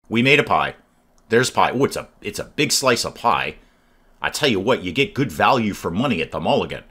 We made a pie. There's pie. Oh, it's a big slice of pie. I tell you what, you get good value for money at the Mulligan.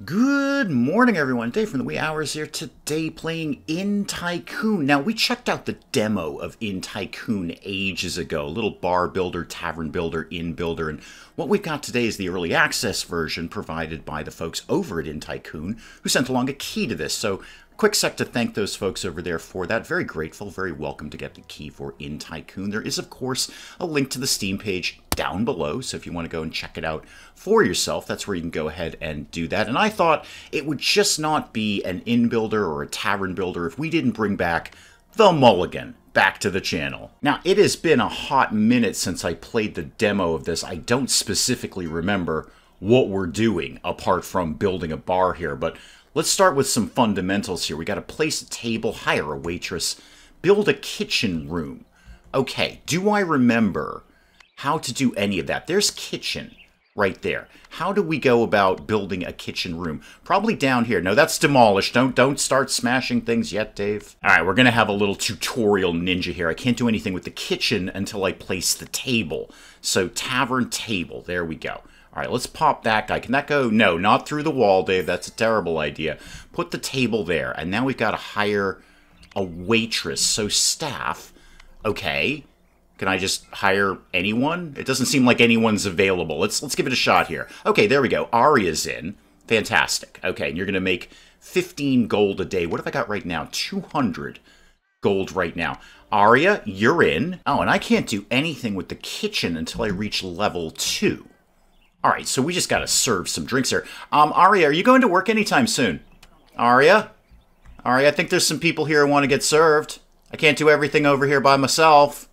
Good morning, everyone. Dave from the wee hours here today playing Inn Tycoon. Now, we checked out the demo of Inn Tycoon ages ago. A little bar builder, tavern builder, inn builder. And what we've got today is the early access version provided by the folks over at Inn Tycoon who sent along a key to this. So, quick sec to thank those folks over there for that. Very grateful, very welcome to get the key for Inn Tycoon. There is, of course, a link to the Steam page down below, so if you want to go and check it out for yourself, that's where you can go ahead and do that. And I thought it would just not be an inn builder or a tavern builder if we didn't bring back the Mulligan back to the channel. Now, it has been a hot minute since I played the demo of this. I don't specifically remember what we're doing apart from building a bar here, but let's start with some fundamentals here. We got to place a table, hire a waitress, build a kitchen room. Okay, do I remember how to do any of that? There's kitchen right there. How do we go about building a kitchen room? Probably down here. No, that's demolished. Don't start smashing things yet, Dave. All right, we're going to have a little tutorial ninja here. I can't do anything with the kitchen until I place the table. So tavern table. There we go. All right, let's pop that guy. Can that go? No, not through the wall, Dave. That's a terrible idea. Put the table there. And now we've got to hire a waitress. So staff. Okay. Can I just hire anyone? It doesn't seem like anyone's available. Let's give it a shot here. Okay, there we go. Aria's in. Fantastic. Okay, and you're going to make 15 gold a day. What have I got right now? 200 gold right now. Aria, you're in. Oh, and I can't do anything with the kitchen until I reach level 2. All right, so we just got to serve some drinks here. Aria, are you going to work anytime soon? Aria? Aria, I think there's some people here who want to get served. I can't do everything over here by myself.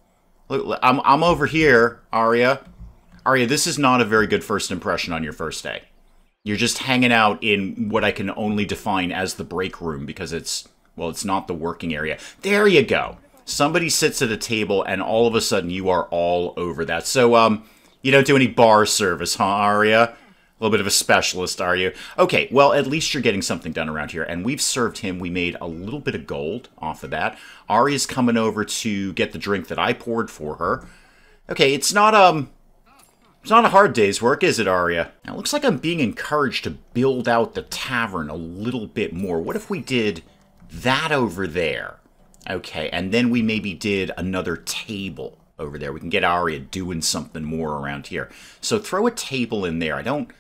Look, I'm over here, Aria. Aria, this is not a very good first impression on your first day. You're just hanging out in what I can only define as the break room because it's not the working area. There you go. Somebody sits at a table and all of a sudden you are all over that. So, you don't do any bar service, huh, Aria? A little bit of a specialist, are you? Okay, well, at least you're getting something done around here. And we've served him. We made a little bit of gold off of that. Aria's coming over to get the drink that I poured for her. Okay, it's not a hard day's work, is it, Aria? Now, it looks like I'm being encouraged to build out the tavern a little bit more. What if we did that over there? Okay, and then we maybe did another table over there. We can get Aria doing something more around here. So throw a table in there. I don't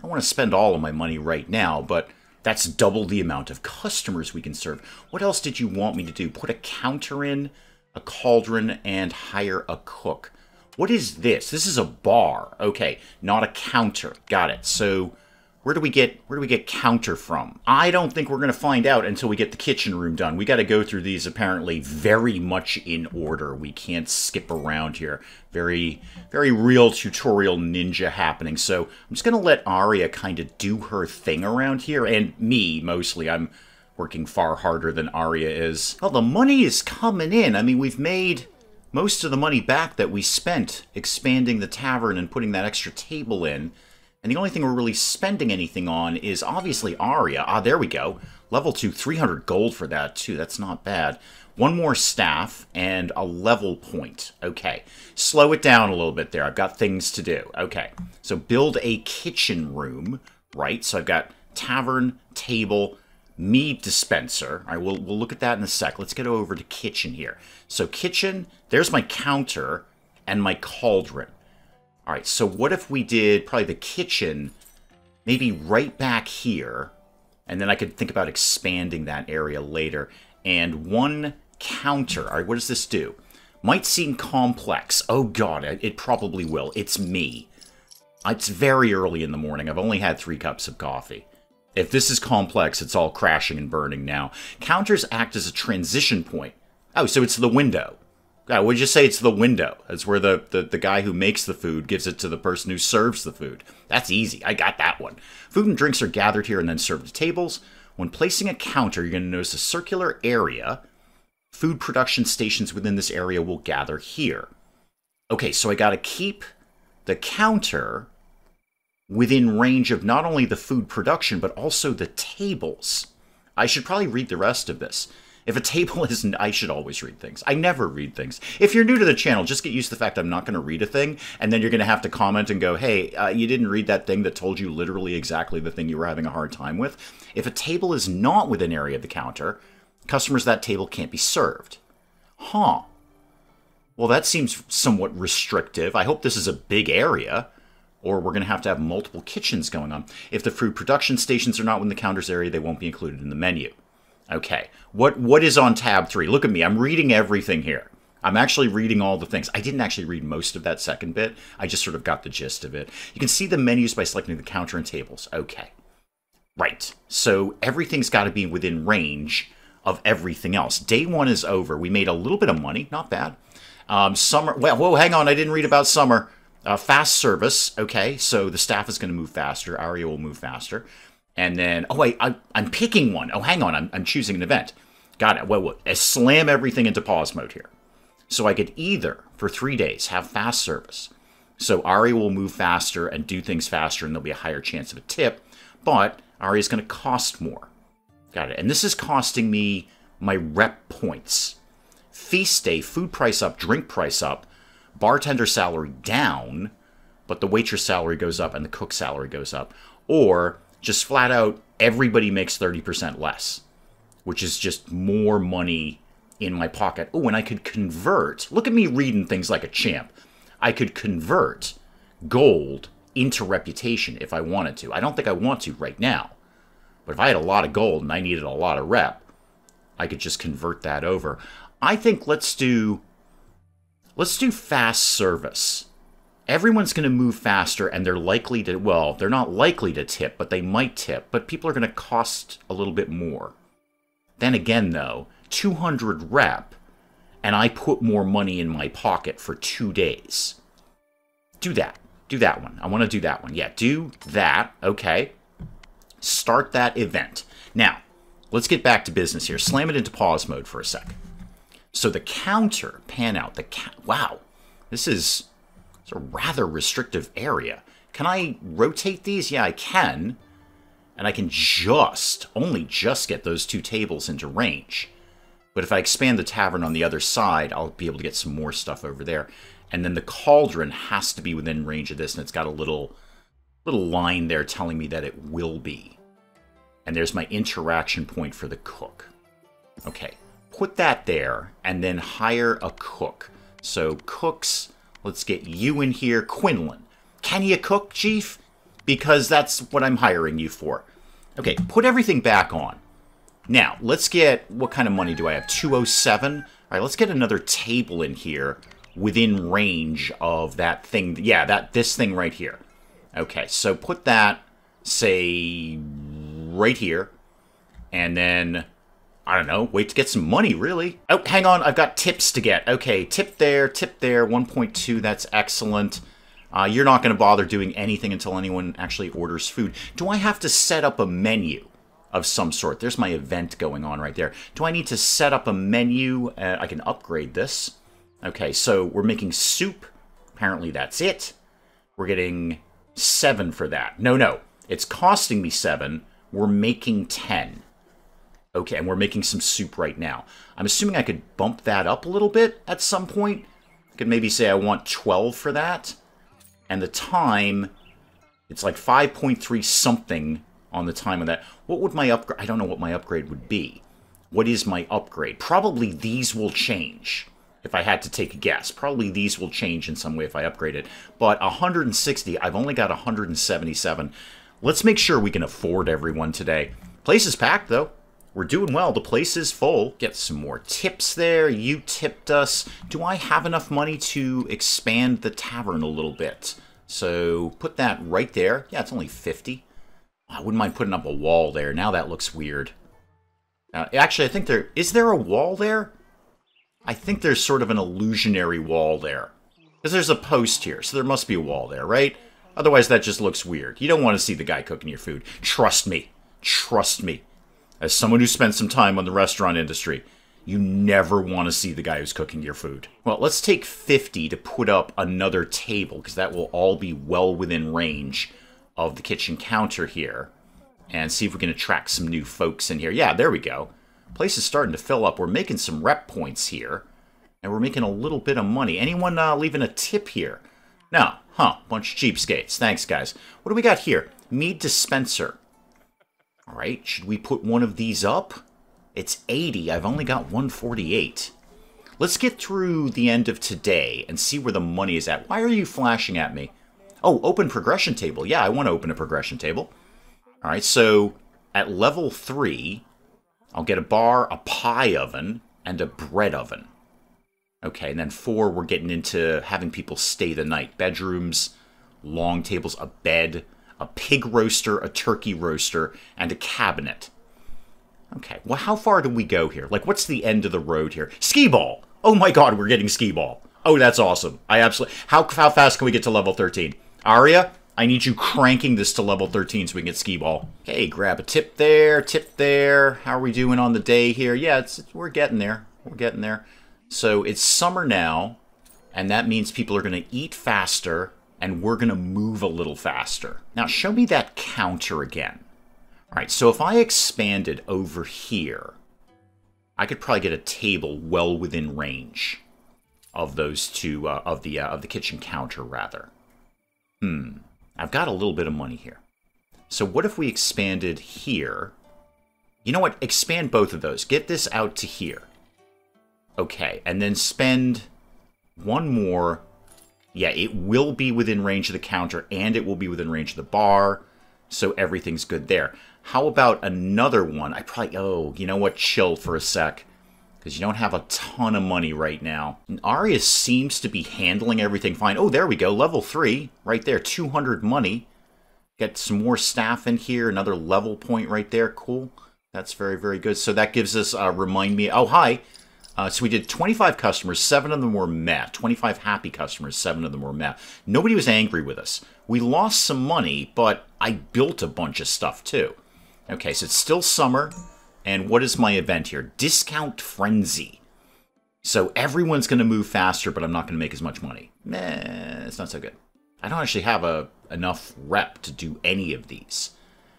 want to spend all of my money right now, but that's double the amount of customers we can serve. What else did you want me to do? Put a counter in, a cauldron, and hire a cook. What is this? This is a bar. Okay, not a counter. Got it. So where do we get counter from? I don't think we're going to find out until we get the kitchen room done. We got to go through these apparently very much in order. We can't skip around here. Very, very real tutorial ninja happening. So I'm just going to let Aria kind of do her thing around here. And me, mostly. I'm working far harder than Aria is. Well, the money is coming in. I mean, we've made most of the money back that we spent expanding the tavern and putting that extra table in. And the only thing we're really spending anything on is obviously Aria. Ah, there we go. Level 2, 300 gold for that, too. That's not bad. One more staff and a level point. Okay. Slow it down a little bit there. I've got things to do. Okay. So build a kitchen room, right? So I've got tavern, table, mead dispenser. All right, we'll look at that in a sec. Let's get over to kitchen here. So kitchen, there's my counter and my cauldron. All right, so what if we did probably the kitchen maybe right back here, and then I could think about expanding that area later. And one counter. All right, what does this do? Might seem complex. Oh, God, it probably will. It's me. It's very early in the morning. I've only had 3 cups of coffee. If this is complex, it's all crashing and burning now. Counters act as a transition point. Oh, so it's the window. Yeah, would you say it's the window? That's where the guy who makes the food gives it to the person who serves the food. That's easy. I got that one. Food and drinks are gathered here and then served to tables. When placing a counter, you're going to notice a circular area. Food production stations within this area will gather here. Okay, so I got to keep the counter within range of not only the food production, but also the tables. I should probably read the rest of this. If a table isn't, I should always read things. I never read things. If you're new to the channel, just get used to the fact I'm not going to read a thing, and then you're going to have to comment and go, hey, you didn't read that thing that told you literally exactly the thing you were having a hard time with. If a table is not within area of the counter, customers at that table can't be served. Huh. Well, that seems somewhat restrictive. I hope this is a big area, or we're going to have multiple kitchens going on. If the food production stations are not within the counters area, they won't be included in the menu. Okay, what is on tab 3? Look at me, I'm reading everything here. I'm actually reading all the things. I didn't actually read most of that second bit. I just sort of got the gist of it. You can see the menus by selecting the counter and tables. Okay, right. So everything's got to be within range of everything else. Day 1 is over. We made a little bit of money, not bad. Summer, well, whoa, hang on, I didn't read about summer. Fast service, okay, so the staff is going to move faster. Aria will move faster. And then, oh wait, I'm picking one. Oh, hang on, I'm choosing an event. Got it. Well, slam everything into pause mode here. So I could either, for 3 days, have fast service. So Aria will move faster and do things faster, and there'll be a higher chance of a tip. But Aria's going to cost more. Got it. And this is costing me my rep points. Feast day, food price up, drink price up, bartender salary down, but the waitress salary goes up and the cook salary goes up. Or just flat out, everybody makes 30% less, which is just more money in my pocket. Oh, and I could convert. Look at me reading things like a champ. I could convert gold into reputation if I wanted to. I don't think I want to right now. But if I had a lot of gold and I needed a lot of rep, I could just convert that over. I think let's do fast service. Everyone's going to move faster, and they're likely to, well, they're not likely to tip, but they might tip. But people are going to cost a little bit more. Then again, though, 200 rep, and I put more money in my pocket for 2 days. Do that. Do that one. I want to do that one. Yeah, do that. Okay. Start that event. Now, let's get back to business here. Slam it into pause mode for a sec. So the counter, pan out. Wow, this is a rather restrictive area. Can I rotate these? Yeah, I can. And I can only just get those 2 tables into range. But if I expand the tavern on the other side, I'll be able to get some more stuff over there. And then the cauldron has to be within range of this, and it's got a little line there telling me that it will be. And there's my interaction point for the cook. Okay. Put that there, and then hire a cook. So cooks, let's get you in here. Quinlan, can you cook, Chief? Because that's what I'm hiring you for. Okay, put everything back on. Now, let's get, what kind of money do I have? 207? All right, let's get another table in here within range of that thing. Yeah, this thing right here. Okay, so put that, say, right here. And then, I don't know, wait to get some money, really. Oh, hang on, I've got tips to get. Okay, tip there, 1.2, that's excellent. You're not going to bother doing anything until anyone actually orders food. Do I have to set up a menu of some sort? There's my event going on right there. Do I need to set up a menu? I can upgrade this. Okay, so we're making soup. Apparently that's it. We're getting 7 for that. No, it's costing me 7. We're making 10. Okay, and we're making some soup right now. I'm assuming I could bump that up a little bit at some point. I could maybe say I want 12 for that. And the time, it's like 5.3 something on the time of that. What would my upgrade? I don't know what my upgrade would be. What is my upgrade? Probably these will change. If I had to take a guess, probably these will change in some way if I upgrade it. But 160, I've only got 177. Let's make sure we can afford everyone today. Place is packed, though. We're doing well. The place is full. Get some more tips there. You tipped us. Do I have enough money to expand the tavern a little bit? So put that right there. Yeah, it's only 50. I wouldn't mind putting up a wall there. Now that looks weird. Actually, I think is there a wall there? I think there's sort of an illusionary wall there. Because there's a post here, so there must be a wall there, right? Otherwise, that just looks weird. You don't want to see the guy cooking your food. Trust me. Trust me. As someone who spent some time on the restaurant industry, you never want to see the guy who's cooking your food. Well, let's take 50 to put up another table, because that will all be well within range of the kitchen counter here. And see if we can attract some new folks in here. Yeah, there we go. Place is starting to fill up. We're making some rep points here. And we're making a little bit of money. Anyone leaving a tip here? No. Huh. Bunch of cheapskates. Thanks, guys. What do we got here? Mead dispenser. All right. Should we put one of these up? It's 80. I've only got 148. Let's get through the end of today and see where the money is at. Why are you flashing at me? Oh, open progression table. Yeah, I want to open a progression table. All right. So at level 3, I'll get a bar, a pie oven, and a bread oven. Okay, and then 4, we're getting into having people stay the night. Bedrooms, long tables, a bed, a pig roaster, a turkey roaster, and a cabinet. Okay, well, how far do we go here? Like, what's the end of the road here? Skee ball! Oh my god, we're getting skee ball. Oh, that's awesome. I absolutely... How fast can we get to level 13? Aria, I need you cranking this to level 13 so we can get skee ball. Okay, grab a tip there, tip there. How are we doing on the day here? Yeah, we're getting there. We're getting there. So it's summer now, and that means people are going to eat faster, and we're going to move a little faster. Now, show me that counter again. All right, so if I expanded over here, I could probably get a table well within range of those two, of the kitchen counter, rather. I've got a little bit of money here. So what if we expanded here? You know what? Expand both of those. Get this out to here. Okay, and then spend one more. Yeah, it will be within range of the counter, and it will be within range of the bar, so everything's good there. How about another one? Oh, you know what? Chill for a sec, because you don't have a ton of money right now. And Aria seems to be handling everything fine. Oh, there we go. Level 3, right there. 200 money. Get some more staff in here. Another level point right there. Cool. That's very, very good. So that gives us, remind me. Oh, hi. So we did 25 customers, 7 of them were meh. 25 happy customers, 7 of them were meh. Nobody was angry with us. We lost some money, but I built a bunch of stuff too. Okay, so it's still summer, and what is my event here? Discount Frenzy. So everyone's going to move faster, but I'm not going to make as much money. Meh, it's not so good. I don't actually have enough rep to do any of these.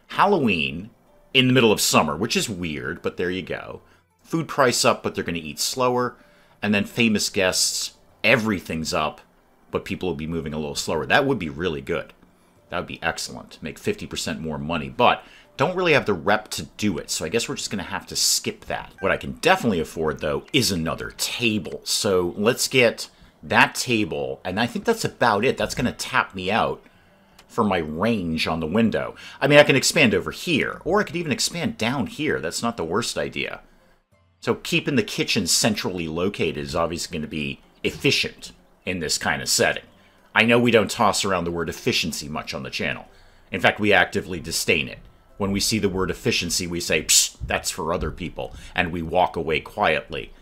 Halloween in the middle of summer, which is weird, but there you go. Food price up, but they're going to eat slower. And then famous guests, everything's up, but people will be moving a little slower. That would be really good. That would be excellent. Make 50% more money, but don't really have the rep to do it. So I guess we're just going to have to skip that. What I can definitely afford, though, is another table. So let's get that table, and I think that's about it. That's going to tap me out for my range on the window. I mean, I can expand over here, or I could even expand down here. That's not the worst idea. So keeping the kitchen centrally located is obviously going to be efficient in this kind of setting. I know we don't toss around the word efficiency much on the channel. In fact, we actively disdain it. When we see the word efficiency, we say, psst, that's for other people, and we walk away quietly.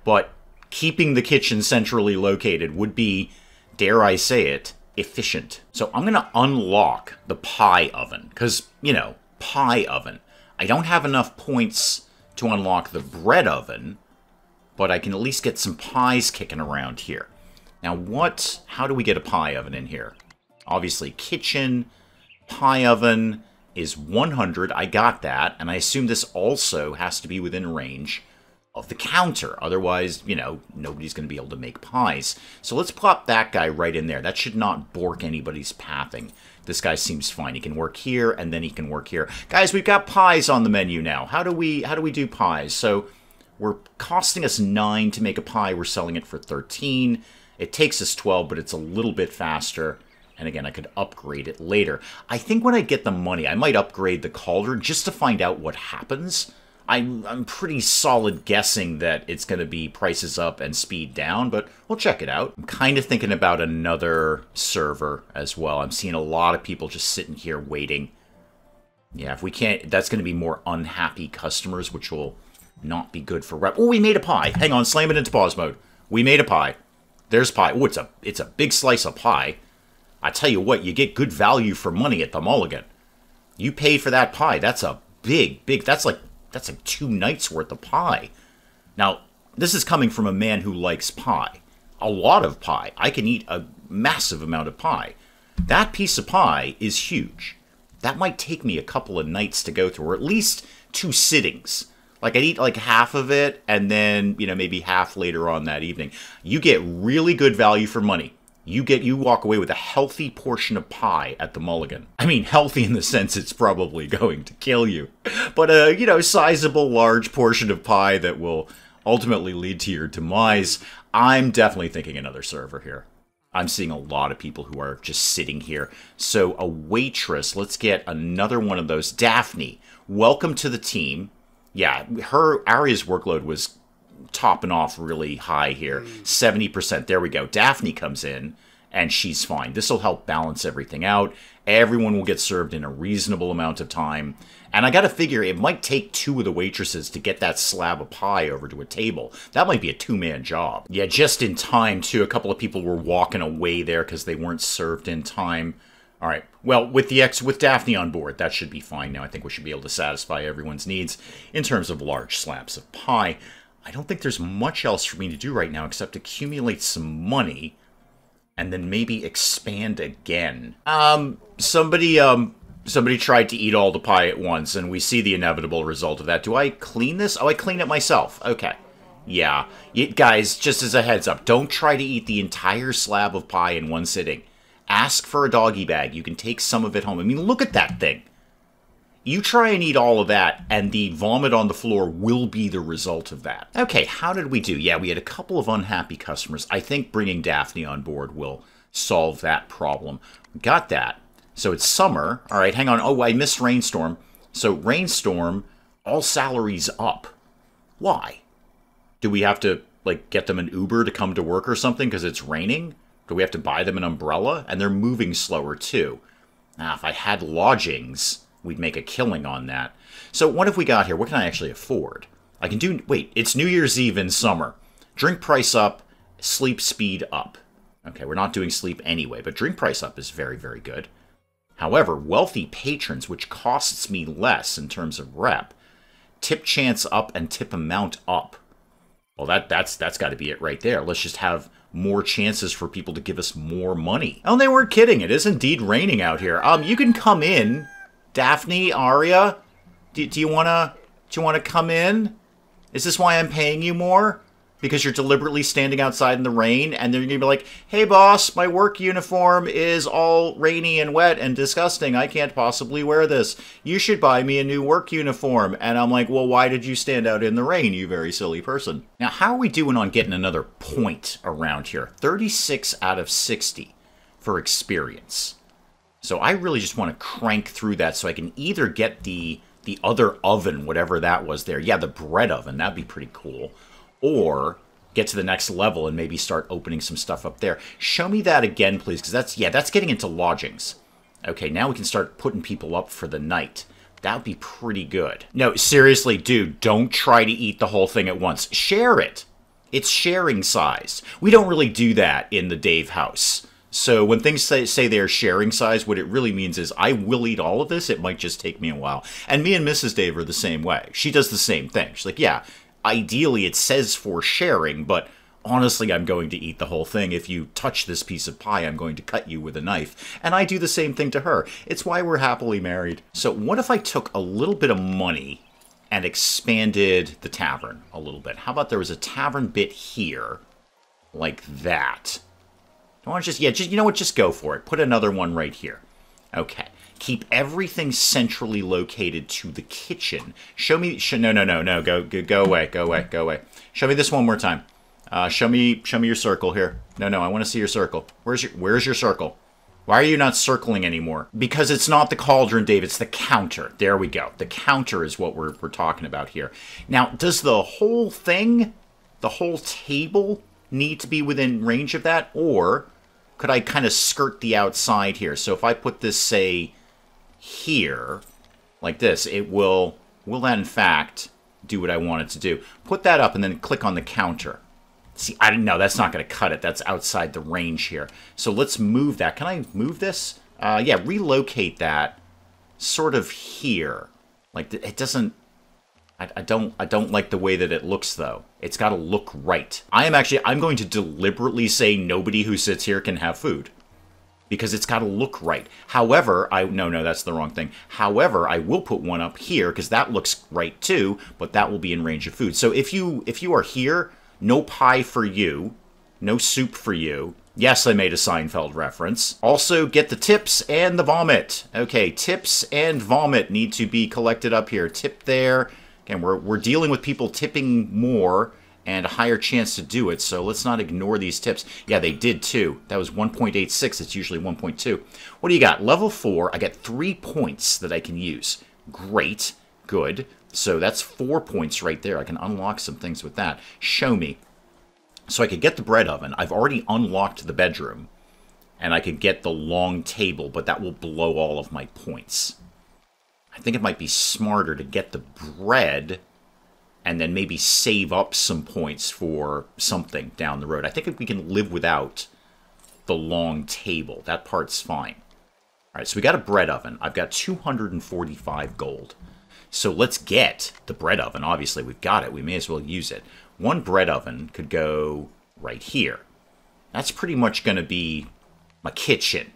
But keeping the kitchen centrally located would be, dare I say it, efficient. So I'm going to unlock the pie oven, because, you know, pie oven. I don't have enough points to unlock the bread oven, but I can at least get some pies kicking around here. Now how do we get a pie oven in here? Obviously kitchen, pie oven is 100, I got that, and I assume this also has to be within range of the counter. Otherwise, you know, nobody's going to be able to make pies. So let's plop that guy right in there. That should not bork anybody's pathing. This guy seems fine. He can work here, and then he can work here. Guys, we've got pies on the menu now. How do we do pies? So we're costing us 9 to make a pie. We're selling it for 13. It takes us 12, but it's a little bit faster. And again, I could upgrade it later. I think when I get the money, I might upgrade the cauldron just to find out what happens. I'm pretty solid guessing that it's going to be prices up and speed down, but we'll check it out. I'm kind of thinking about another server as well. I'm seeing a lot of people just sitting here waiting. Yeah, if we can't, that's going to be more unhappy customers, which will not be good for rep. Oh, we made a pie. Hang on, slam it into pause mode. We made a pie. There's pie. Oh, it's a big slice of pie. I tell you what, you get good value for money at the Mulligan. You paid for that pie. That's a big, that's like 2 nights worth of pie. Now, this is coming from a man who likes pie. A lot of pie. I can eat a massive amount of pie. That piece of pie is huge. That might take me a couple of nights to go through, or at least 2 sittings. Like, I'd eat like half of it, and then, you know, maybe half later on that evening. You get really good value for money. You walk away with a healthy portion of pie at the Mulligan. I mean, healthy in the sense it's probably going to kill you. But a, you know, sizable, large portion of pie that will ultimately lead to your demise. I'm definitely thinking another server here. I'm seeing a lot of people who are just sitting here. So a waitress, let's get another one of those. Daphne, welcome to the team. Yeah, Aria's workload was topping off really high here. 70%. There we go. Daphne comes in, and she's fine. This will help balance everything out. Everyone will get served in a reasonable amount of time. And I got to figure it might take 2 of the waitresses to get that slab of pie over to a table. That might be a 2-man job. Yeah, just in time, too. A couple of people were walking away there because they weren't served in time. All right. Well, with Daphne on board, that should be fine now. I think we should be able to satisfy everyone's needs in terms of large slabs of pie. I don't think there's much else for me to do right now except accumulate some money and then maybe expand again. Somebody tried to eat all the pie at once, and we see the inevitable result of that. Do I clean this? Oh, I clean it myself. Okay. Yeah. Guys, just as a heads up, don't try to eat the entire slab of pie in one sitting. Ask for a doggy bag. You can take some of it home. I mean, look at that thing. You try and eat all of that, and the vomit on the floor will be the result of that. Okay, how did we do? Yeah, we had a couple of unhappy customers. I think bringing Daphne on board will solve that problem. Got that. So it's summer. All right, hang on. Oh, I missed Rainstorm. So Rainstorm, all salaries up. Why? Do we have to, like, get them an Uber to come to work or something because it's raining? Do we have to buy them an umbrella? And they're moving slower, too. Now, if I had lodgings, we'd make a killing on that. So what have we got here? What can I actually afford? I can do... Wait, it's New Year's Eve in summer. Drink price up, sleep speed up. Okay, we're not doing sleep anyway, but drink price up is very, very good. However, wealthy patrons, which costs me less in terms of rep, tip chance up and tip amount up. Well, that's got to be it right there. Let's just have more chances for people to give us more money. Oh, they weren't kidding. It is indeed raining out here. You can come in. Daphne, Aria, do you wanna come in? Is this why I'm paying you more? Because you're deliberately standing outside in the rain, and they're gonna be like, "Hey, boss, my work uniform is all rainy and wet and disgusting. I can't possibly wear this. You should buy me a new work uniform." And I'm like, "Well, why did you stand out in the rain, you very silly person?" Now, how are we doing on getting another point around here? 36 out of 60 for experience. So I really just want to crank through that so I can either get the other oven, whatever that was there. Yeah, the bread oven. That'd be pretty cool. Or get to the next level and maybe start opening some stuff up there. Show me that again, please, because that's getting into lodgings. Okay, now we can start putting people up for the night. That would be pretty good. No, seriously, dude, don't try to eat the whole thing at once. Share it. It's sharing size. We don't really do that in the Dave house. So when things say they're sharing size, what it really means is I will eat all of this. It might just take me a while. And me and Mrs. Dave are the same way. She does the same thing. She's like, yeah, ideally it says for sharing, but honestly, I'm going to eat the whole thing. If you touch this piece of pie, I'm going to cut you with a knife. And I do the same thing to her. It's why we're happily married. So what if I took a little bit of money and expanded the tavern a little bit? How about there was a tavern bit here, like that? I want to just you know what? Just go for it. Put another one right here. Okay. Keep everything centrally located to the kitchen. Show me. No. Go away. Show me this one more time. Show me your circle here. No. I want to see your circle. Where's your circle? Why are you not circling anymore? Because it's not the cauldron, Dave. It's the counter. There we go. The counter is what we're talking about here. Now, does the whole thing, the whole table, need to be within range of that, or could I kind of skirt the outside here? So if I put this, say, here, like this, it will that in fact do what I want it to do. Put that up and then click on the counter. See, I didn't know, that's not going to cut it. That's outside the range here. So let's move that. Can I move this? Yeah, relocate that sort of here. Like, it doesn't... I don't like the way that it looks, though. It's got to look right. I'm going to deliberately say nobody who sits here can have food. because it's got to look right. However, no, that's the wrong thing. However, I will put one up here because that looks right too, but that will be in range of food. So if you are here, no pie for you, no soup for you. Yes, I made a Seinfeld reference. Also, get the tips and the vomit. Okay, tips and vomit need to be collected up here. Tip there. Again, we're dealing with people tipping more and a higher chance to do it, so let's not ignore these tips. Yeah, they did too. That was 1.86. It's usually 1.2. What do you got? Level 4. I got 3 points that I can use. Great. Good. So that's 4 points right there. I can unlock some things with that. Show me. So I could get the bread oven. I've already unlocked the bedroom. And I could get the long table, but that will blow all of my points. I think it might be smarter to get the bread and then maybe save up some points for something down the road. I think we can live without the long table. That part's fine. All right, so we got a bread oven. I've got 245 gold. So let's get the bread oven. Obviously, we've got it. We may as well use it. One bread oven could go right here. That's pretty much going to be my kitchen.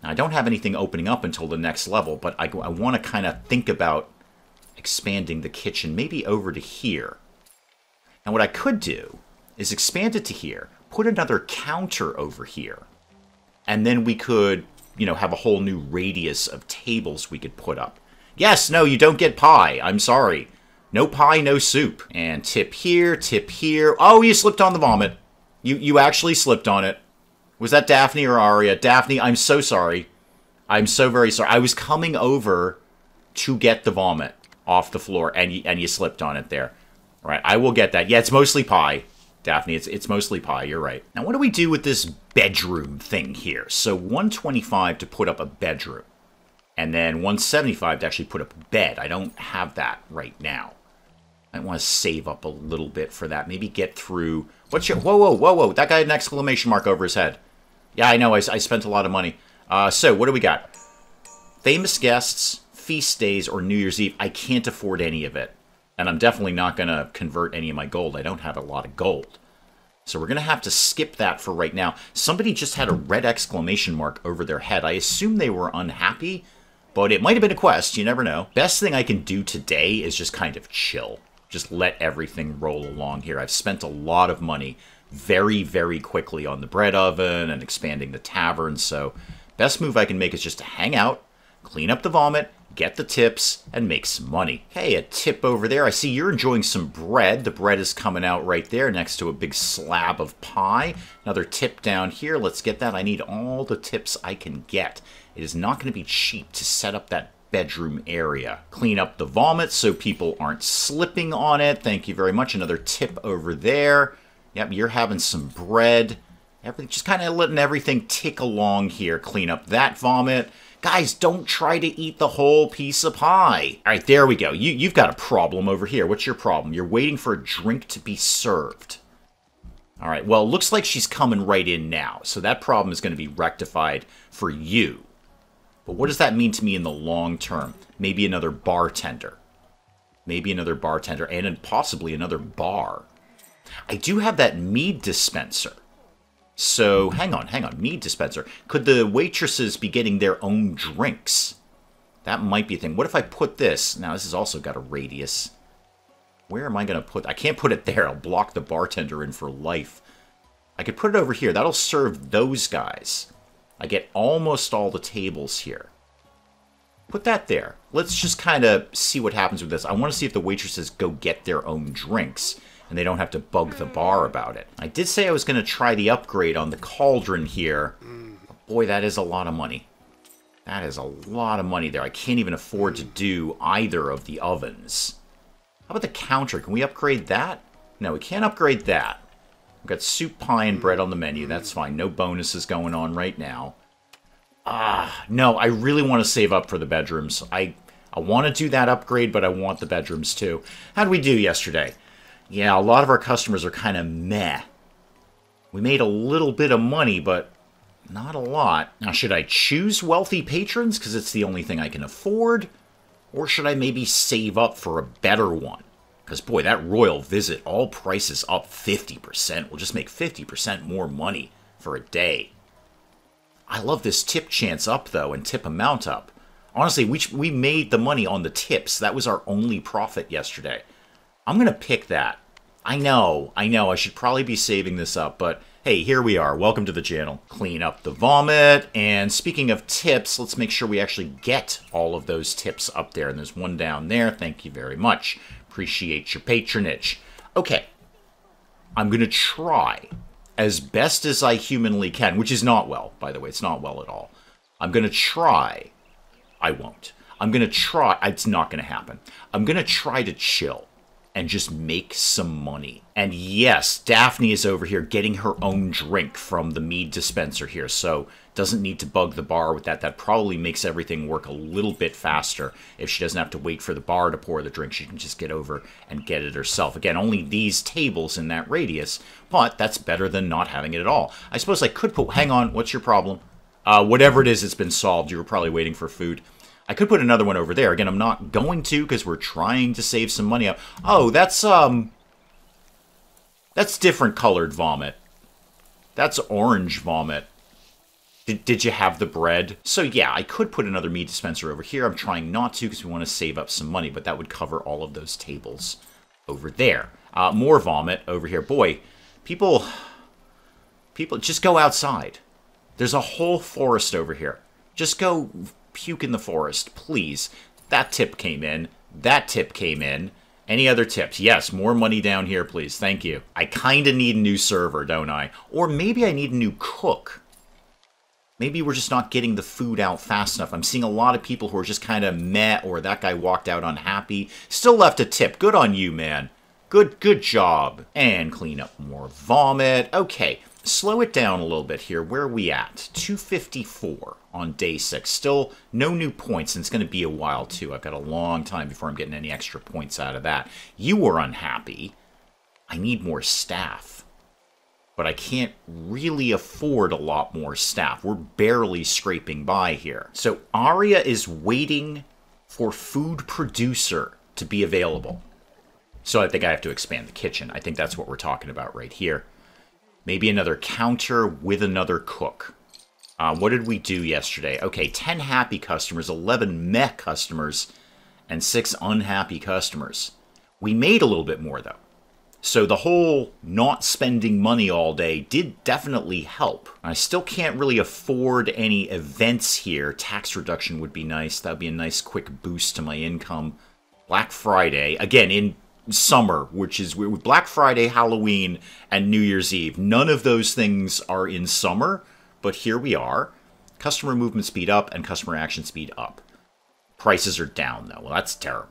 Now, I don't have anything opening up until the next level, but I want to kind of think about expanding the kitchen maybe over to here. And what I could do is expand it to here, put another counter over here, and then we could, you know, have a whole new radius of tables we could put up. Yes, no, you don't get pie. I'm sorry. No pie, no soup. And tip here, tip here. Oh, you slipped on the vomit. You actually slipped on it. Was that Daphne or Aria? Daphne, I'm so sorry. I'm so very sorry. I was coming over to get the vomit off the floor, and you slipped on it there. All right, I will get that. Yeah, it's mostly pie, Daphne. It's mostly pie. You're right. Now, what do we do with this bedroom thing here? So 125 to put up a bedroom, and then 175 to actually put up a bed. I don't have that right now. I want to save up a little bit for that. Maybe get through... What's your... Whoa. That guy had an exclamation mark over his head. Yeah, I know. I spent a lot of money. So, what do we got? Famous guests, feast days, or New Year's Eve. I can't afford any of it. And I'm definitely not going to convert any of my gold. I don't have a lot of gold. So we're going to have to skip that for right now. Somebody just had a red exclamation mark over their head. I assume they were unhappy, but it might have been a quest. You never know. Best thing I can do today is just kind of chill. Just let everything roll along here. I've spent a lot of money very, very quickly on the bread oven and expanding the tavern, so best move I can make is just to hang out, clean up the vomit, get the tips, and make some money. Hey, a tip over there. I see you're enjoying some bread. The bread is coming out right there next to a big slab of pie. Another tip down here. Let's get that. I need all the tips I can get. It is not going to be cheap to set up that bedroom area. Clean up the vomit so people aren't slipping on it. Thank you very much. Another tip over there. Yep, you're having some bread. Just kind of letting everything tick along here. Clean up that vomit. Guys, don't try to eat the whole piece of pie. All right, there we go. You've got a problem over here. What's your problem? You're waiting for a drink to be served. All right, well, it looks like she's coming right in now. So that problem is going to be rectified for you. But what does that mean to me in the long term? Maybe another bartender. Maybe another bartender and possibly another bar. I do have that mead dispenser. So, hang on. Mead dispenser. Could the waitresses be getting their own drinks? That might be a thing. What if I put this? Now, this has also got a radius. Where am I going to put... I can't put it there. I'll block the bartender in for life. I could put it over here. That'll serve those guys. I get almost all the tables here. Put that there. Let's just kind of see what happens with this. I want to see if the waitresses go get their own drinks, and they don't have to bug the bar about it. I did say I was going to try the upgrade on the cauldron here. Boy, that is a lot of money. That is a lot of money there. I can't even afford to do either of the ovens. How about the counter? Can we upgrade that? No, we can't upgrade that. We've got soup, pie, and bread on the menu. That's fine. No bonuses going on right now. No, I really want to save up for the bedrooms. I want to do that upgrade, but I want the bedrooms too. How did we do yesterday? Yeah, a lot of our customers are kind of meh. We made a little bit of money, but not a lot. Now, should I choose wealthy patrons because it's the only thing I can afford? Or should I maybe save up for a better one? Because, boy, that royal visit, all prices up 50%. We'll just make 50% more money for a day. I love this tip chance up, though, and tip amount up. Honestly, we made the money on the tips. That was our only profit yesterday. I'm going to pick that. I know. I should probably be saving this up, but hey, here we are. Welcome to the channel. Clean up the vomit. And speaking of tips, let's make sure we actually get all of those tips up there. And there's one down there. Thank you very much. Appreciate your patronage. Okay. I'm going to try as best as I humanly can, which is not well, by the way. It's not well at all. I'm going to try. I won't. I'm going to try. It's not going to happen. I'm going to try to chill and just make some money. And yes, Daphne is over here getting her own drink from the mead dispenser here, so doesn't need to bug the bar with that. That probably makes everything work a little bit faster. If she doesn't have to wait for the bar to pour the drink, she can just get over and get it herself. Again, only these tables in that radius, but that's better than not having it at all. I suppose I could put... Hang on, what's your problem? Whatever it is, it's been solved. You were probably waiting for food. I could put another one over there. Again, I'm not going to because we're trying to save some money up. Oh, that's different colored vomit. That's orange vomit. Did you have the bread? So yeah, I could put another meat dispenser over here. I'm trying not to because we want to save up some money, but that would cover all of those tables over there. More vomit over here. Boy, people, just go outside. There's a whole forest over here. Just go puke in the forest, please. That tip came in. That tip came in. Any other tips? Yes, more money down here, please. Thank you. I kind of need a new server, don't I? Or maybe I need a new cook. Maybe we're just not getting the food out fast enough. I'm seeing a lot of people who are just kind of meh, or that guy walked out unhappy. Still left a tip. Good on you, man. Good job. And clean up more vomit. Okay, slow it down a little bit here. Where are we at? 254 on day 6. Still no new points, and it's going to be a while, too. I've got a long time before I'm getting any extra points out of that. You were unhappy. I need more staff. But I can't really afford a lot more staff. We're barely scraping by here. So Aria is waiting for food producer to be available. So I think I have to expand the kitchen. I think that's what we're talking about right here. Maybe another counter with another cook. What did we do yesterday? Okay, 10 happy customers, 11 meh customers, and 6 unhappy customers. We made a little bit more, though. So the whole not spending money all day did definitely help. I still can't really afford any events here. Tax reduction would be nice. That would be a nice quick boost to my income. Black Friday, again, in summer, which is Black Friday, Halloween, and New Year's Eve. None of those things are in summer, but here we are. Customer movement speed up and customer action speed up. Prices are down, though. Well, that's terrible.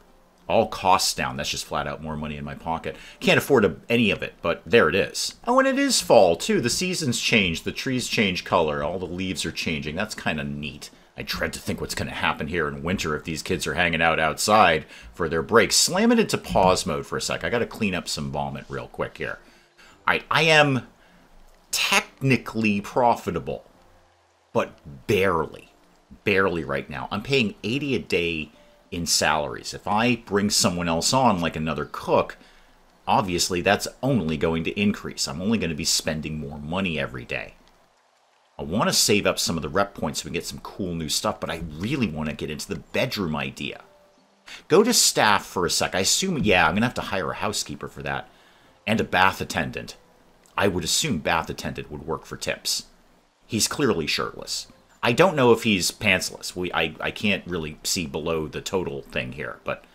All costs down. That's just flat out more money in my pocket. Can't afford any of it, but there it is. Oh, and it is fall, too. The seasons change. The trees change color. All the leaves are changing. That's kind of neat. I dread to think what's going to happen here in winter if these kids are hanging out outside for their breaks. Slam it into pause mode for a sec. I got to clean up some vomit real quick here. All right, I am technically profitable, but barely. Barely right now. I'm paying $80 a day in salaries. If I bring someone else on, like another cook, obviously that's only going to increase. I'm only going to be spending more money every day. I want to save up some of the rep points so we can get some cool new stuff, but I really want to get into the bedroom idea. Go to staff for a sec. I assume, yeah, I'm going to have to hire a housekeeper for that. And a bath attendant. I would assume bath attendant would work for tips. He's clearly shirtless. I don't know if he's pantsless. I can't really see below the total thing here, but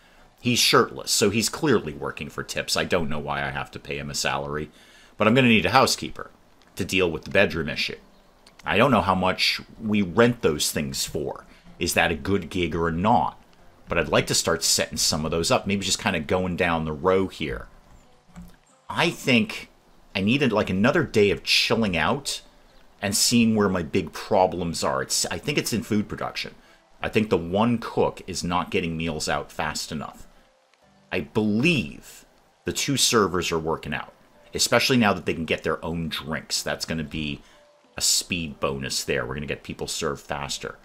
he's shirtless, so he's clearly working for tips. I don't know why I have to pay him a salary, but I'm going to need a housekeeper to deal with the bedroom issue. I don't know how much we rent those things for. Is that a good gig or not? But I'd like to start setting some of those up, maybe just kind of going down the row here. I think I needed like another day of chilling out and seeing where my big problems are. I think it's in food production. I think the one cook is not getting meals out fast enough. I believe the 2 servers are working out, especially now that they can get their own drinks. That's going to be a speed bonus there. We're going to get people served faster.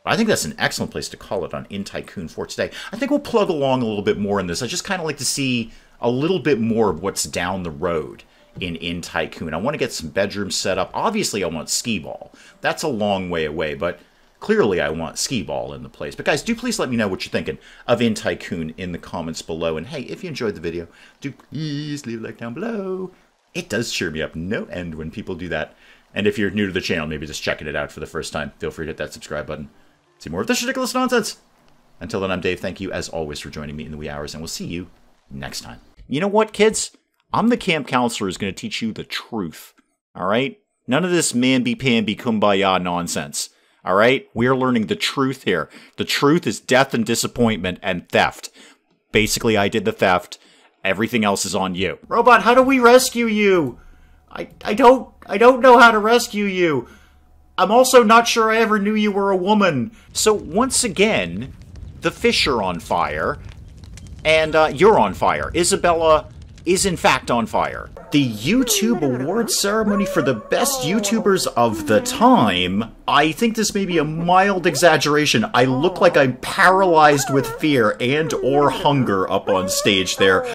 I think that's an excellent place to call it on Inn Tycoon for today. I think we'll plug along a little bit more in this. I just kind of like to see a little bit more of what's down the road in Inn Tycoon. I want to get some bedrooms set up. Obviously, I want skee ball. That's a long way away, but clearly I want skee ball in the place. But guys, do please let me know what you're thinking of Inn Tycoon in the comments below. And hey, if you enjoyed the video, do please leave a like down below. It does cheer me up no end when people do that. And if you're new to the channel, maybe just checking it out for the first time, feel free to hit that subscribe button. See more of this ridiculous nonsense. Until then, I'm Dave. Thank you, as always, for joining me in the wee hours, and we'll see you next time. You know what, kids? I'm the camp counselor who's going to teach you the truth. All right? None of this mamby-pamby kumbaya nonsense. All right? We're learning the truth here. The truth is death and disappointment and theft. Basically, I did the theft. Everything else is on you. Robot, how do we rescue you? I don't know how to rescue you. I'm also not sure I ever knew you were a woman. So once again, the fish are on fire, and you're on fire. Isabella is in fact on fire. The YouTube awards ceremony for the best YouTubers of the time. I think this may be a mild exaggeration. I look like I'm paralyzed with fear and or hunger up on stage there.